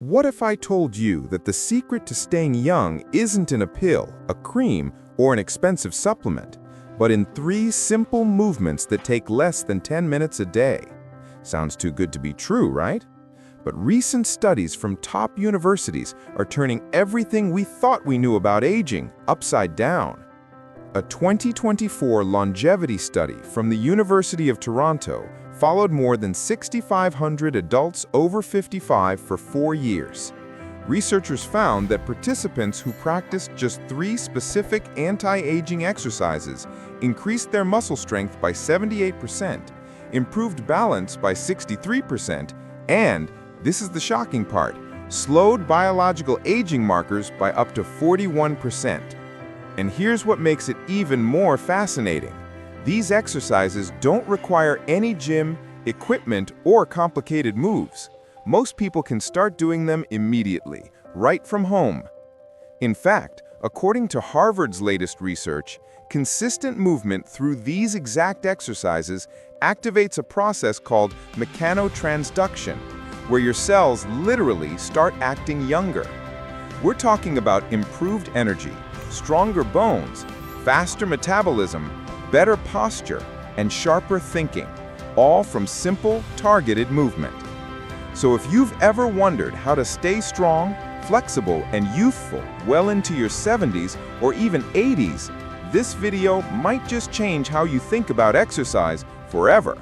What if I told you that the secret to staying young isn't in a pill, a cream, or an expensive supplement, but in 3 simple movements that take less than 10 minutes a day? Sounds too good to be true, right? But recent studies from top universities are turning everything we thought we knew about aging upside down. A 2024 longevity study from the University of Toronto followed more than 6,500 adults over 55 for 4 years. Researchers found that participants who practiced just 3 specific anti-aging exercises increased their muscle strength by 78%, improved balance by 63%, and, this is the shocking part, slowed biological aging markers by up to 41%. And here's what makes it even more fascinating. These exercises don't require any gym, equipment, or complicated moves. Most people can start doing them immediately, right from home. In fact, according to Harvard's latest research, consistent movement through these exact exercises activates a process called mechanotransduction, where your cells literally start acting younger. We're talking about improved energy, stronger bones, faster metabolism, better posture, and sharper thinking, all from simple, targeted movement. So if you've ever wondered how to stay strong, flexible, and youthful well into your 70s or even 80s, this video might just change how you think about exercise forever.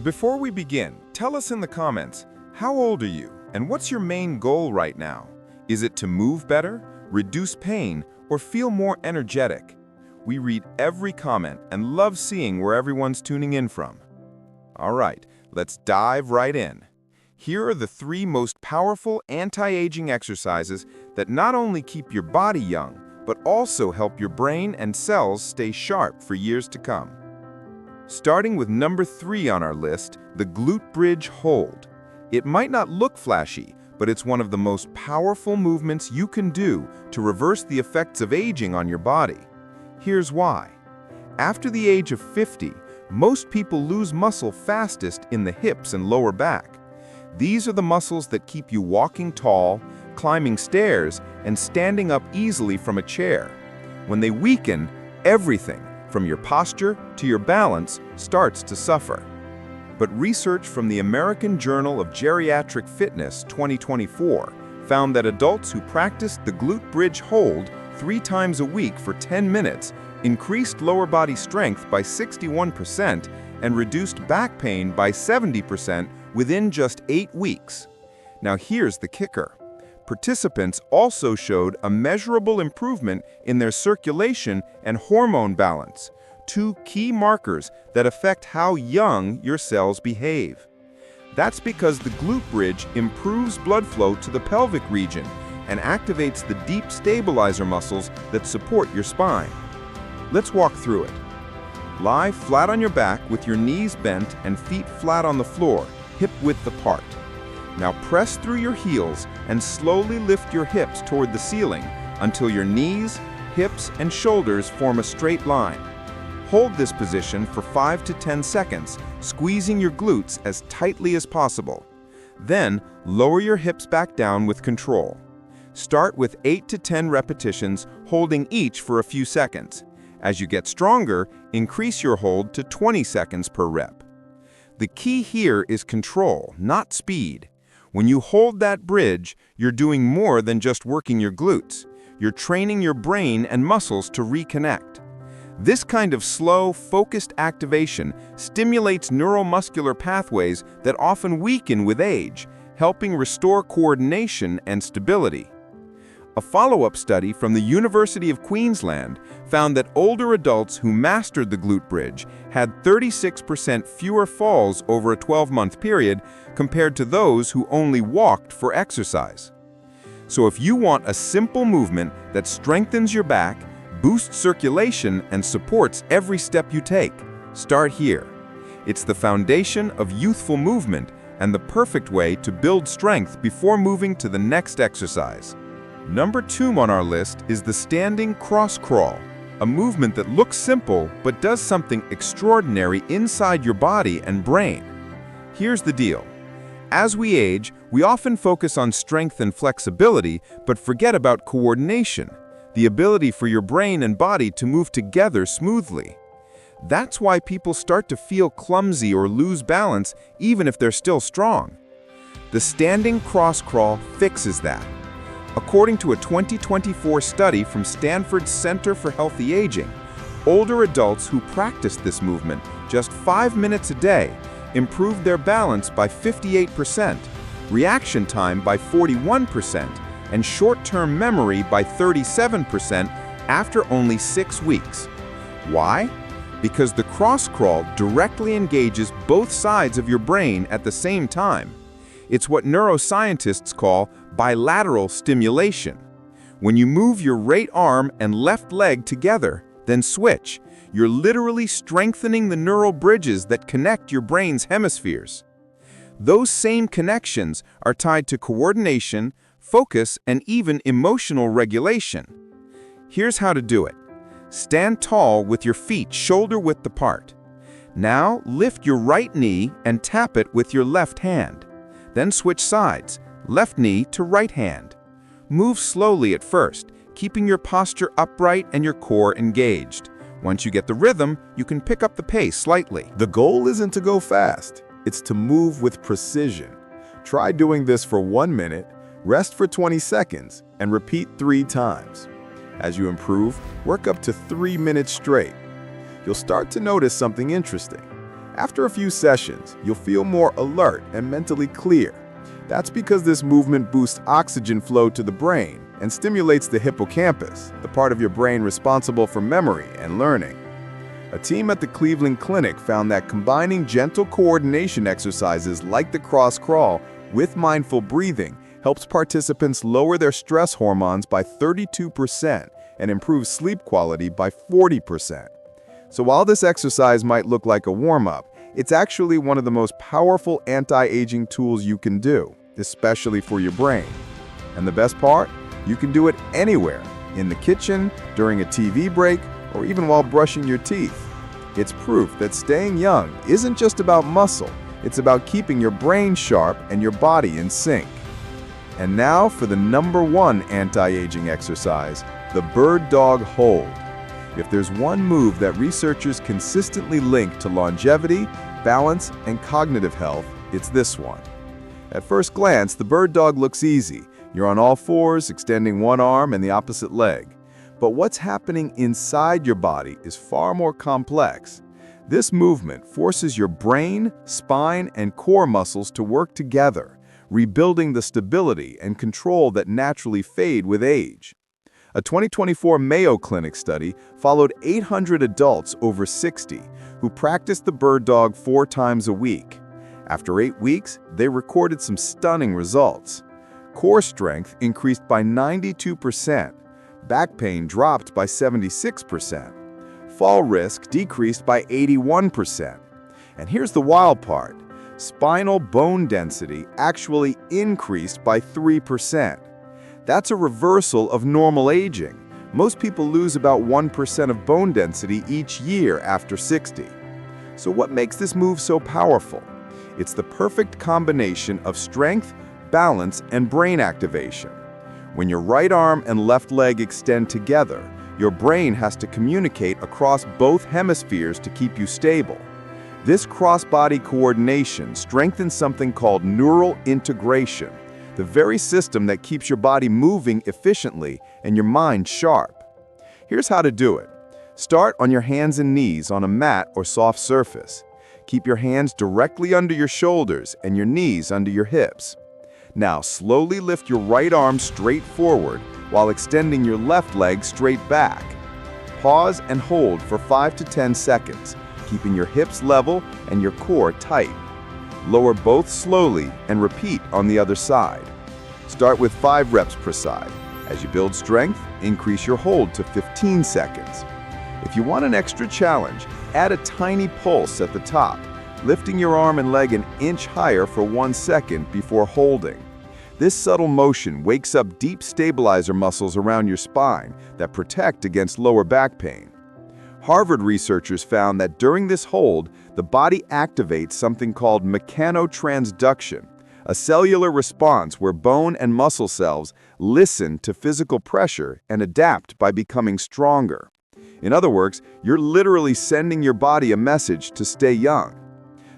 Before we begin, tell us in the comments, how old are you, and what's your main goal right now? Is it to move better, reduce pain, or feel more energetic? We read every comment and love seeing where everyone's tuning in from. All right, let's dive right in. Here are the 3 most powerful anti-aging exercises that not only keep your body young, but also help your brain and cells stay sharp for years to come. Starting with number 3 on our list, the Glute Bridge Hold. It might not look flashy, but it's one of the most powerful movements you can do to reverse the effects of aging on your body. Here's why. After the age of 50, most people lose muscle fastest in the hips and lower back. These are the muscles that keep you walking tall, climbing stairs, and standing up easily from a chair. When they weaken, everything, from your posture to your balance, starts to suffer. But research from the American Journal of Geriatric Fitness 2024 found that adults who practiced the Glute Bridge Hold 3 times a week for 10 minutes increased lower body strength by 61% and reduced back pain by 70% within just 8 weeks. Now here's the kicker. Participants also showed a measurable improvement in their circulation and hormone balance, 2 key markers that affect how young your cells behave. That's because the glute bridge improves blood flow to the pelvic region and activates the deep stabilizer muscles that support your spine. Let's walk through it. Lie flat on your back with your knees bent and feet flat on the floor, hip-width apart. Now press through your heels and slowly lift your hips toward the ceiling until your knees, hips, and shoulders form a straight line. Hold this position for 5 to 10 seconds, squeezing your glutes as tightly as possible. Then, lower your hips back down with control. Start with 8 to 10 repetitions, holding each for a few seconds. As you get stronger, increase your hold to 20 seconds per rep. The key here is control, not speed. When you hold that bridge, you're doing more than just working your glutes. You're training your brain and muscles to reconnect. This kind of slow, focused activation stimulates neuromuscular pathways that often weaken with age, helping restore coordination and stability. A follow-up study from the University of Queensland found that older adults who mastered the glute bridge had 36% fewer falls over a 12-month period compared to those who only walked for exercise. So if you want a simple movement that strengthens your back, boosts circulation, and supports every step you take, start here. It's the foundation of youthful movement and the perfect way to build strength before moving to the next exercise. Number 2 on our list is the standing cross crawl, a movement that looks simple but does something extraordinary inside your body and brain. Here's the deal. As we age, we often focus on strength and flexibility, but forget about coordination, the ability for your brain and body to move together smoothly. That's why people start to feel clumsy or lose balance even if they're still strong. The standing cross crawl fixes that. According to a 2024 study from Stanford's Center for Healthy Aging, older adults who practiced this movement just 5 minutes a day improved their balance by 58%, reaction time by 41%, and short-term memory by 37% after only 6 weeks. Why? Because the cross crawl directly engages both sides of your brain at the same time. It's what neuroscientists call bilateral stimulation. When you move your right arm and left leg together, then switch, you're literally strengthening the neural bridges that connect your brain's hemispheres. Those same connections are tied to coordination, focus, and even emotional regulation. Here's how to do it. Stand tall with your feet shoulder-width apart. Now lift your right knee and tap it with your left hand. Then switch sides, left knee to right hand. Move slowly at first, keeping your posture upright and your core engaged. Once you get the rhythm, you can pick up the pace slightly. The goal isn't to go fast, it's to move with precision. Try doing this for 1 minute, rest for 20 seconds, and repeat 3 times. As you improve, work up to 3 minutes straight. You'll start to notice something interesting. After a few sessions, you'll feel more alert and mentally clear. That's because this movement boosts oxygen flow to the brain and stimulates the hippocampus, the part of your brain responsible for memory and learning. A team at the Cleveland Clinic found that combining gentle coordination exercises like the cross crawl with mindful breathing helps participants lower their stress hormones by 32% and improve sleep quality by 40%. So while this exercise might look like a warm-up, it's actually one of the most powerful anti-aging tools you can do, especially for your brain. And the best part? You can do it anywhere, in the kitchen, during a TV break, or even while brushing your teeth. It's proof that staying young isn't just about muscle, it's about keeping your brain sharp and your body in sync. And now for the #1 anti-aging exercise, the Bird Dog Hold. If there's one move that researchers consistently link to longevity, balance, and cognitive health, it's this one. At first glance, the bird dog looks easy. You're on all fours, extending one arm and the opposite leg. But what's happening inside your body is far more complex. This movement forces your brain, spine, and core muscles to work together, rebuilding the stability and control that naturally fade with age. A 2024 Mayo Clinic study followed 800 adults over 60 who practiced the bird dog 4 times a week. After 8 weeks, they recorded some stunning results. Core strength increased by 92%, back pain dropped by 76%, fall risk decreased by 81%. And here's the wild part, spinal bone density actually increased by 3%. That's a reversal of normal aging. Most people lose about 1% of bone density each year after 60. So what makes this move so powerful? It's the perfect combination of strength, balance, and brain activation. When your right arm and left leg extend together, your brain has to communicate across both hemispheres to keep you stable. This cross-body coordination strengthens something called neural integration, the very system that keeps your body moving efficiently and your mind sharp. Here's how to do it. Start on your hands and knees on a mat or soft surface. Keep your hands directly under your shoulders and your knees under your hips. Now slowly lift your right arm straight forward while extending your left leg straight back. Pause and hold for 5 to 10 seconds, keeping your hips level and your core tight. Lower both slowly and repeat on the other side. Start with 5 reps per side. As you build strength, increase your hold to 15 seconds. If you want an extra challenge, add a tiny pulse at the top, lifting your arm and leg an inch higher for 1 second before holding. This subtle motion wakes up deep stabilizer muscles around your spine that protect against lower back pain. Harvard researchers found that during this hold, the body activates something called mechanotransduction, a cellular response where bone and muscle cells listen to physical pressure and adapt by becoming stronger. In other words, you're literally sending your body a message to stay young.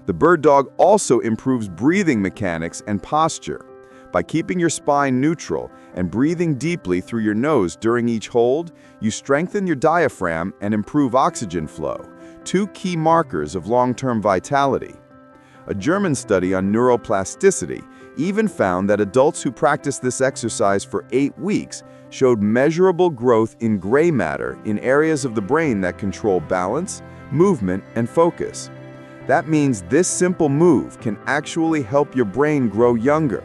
The bird dog also improves breathing mechanics and posture. By keeping your spine neutral and breathing deeply through your nose during each hold, you strengthen your diaphragm and improve oxygen flow, two key markers of long-term vitality. A German study on neuroplasticity even found that adults who practiced this exercise for 8 weeks showed measurable growth in gray matter in areas of the brain that control balance, movement, and focus. That means this simple move can actually help your brain grow younger.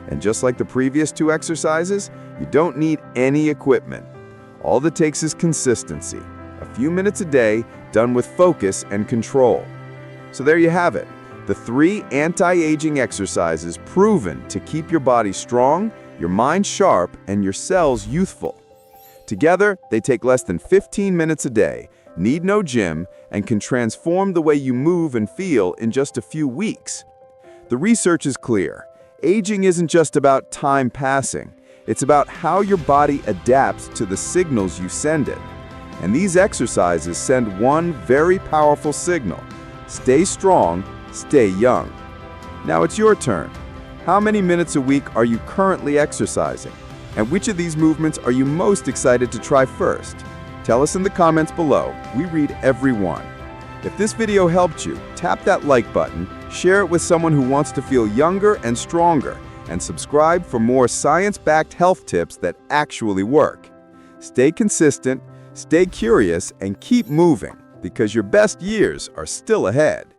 And just like the previous 2 exercises, you don't need any equipment. All that takes is consistency, a few minutes a day done with focus and control. So there you have it, the 3 anti-aging exercises proven to keep your body strong, your mind sharp, and your cells youthful. Together, they take less than 15 minutes a day, need no gym, and can transform the way you move and feel in just a few weeks. The research is clear. Aging isn't just about time passing. It's about how your body adapts to the signals you send it. And these exercises send one very powerful signal. Stay strong, stay young. Now it's your turn. How many minutes a week are you currently exercising? And which of these movements are you most excited to try first? Tell us in the comments below. We read every one. If this video helped you, tap that like button, share it with someone who wants to feel younger and stronger, and subscribe for more science-backed health tips that actually work. Stay consistent, stay curious, and keep moving, because your best years are still ahead.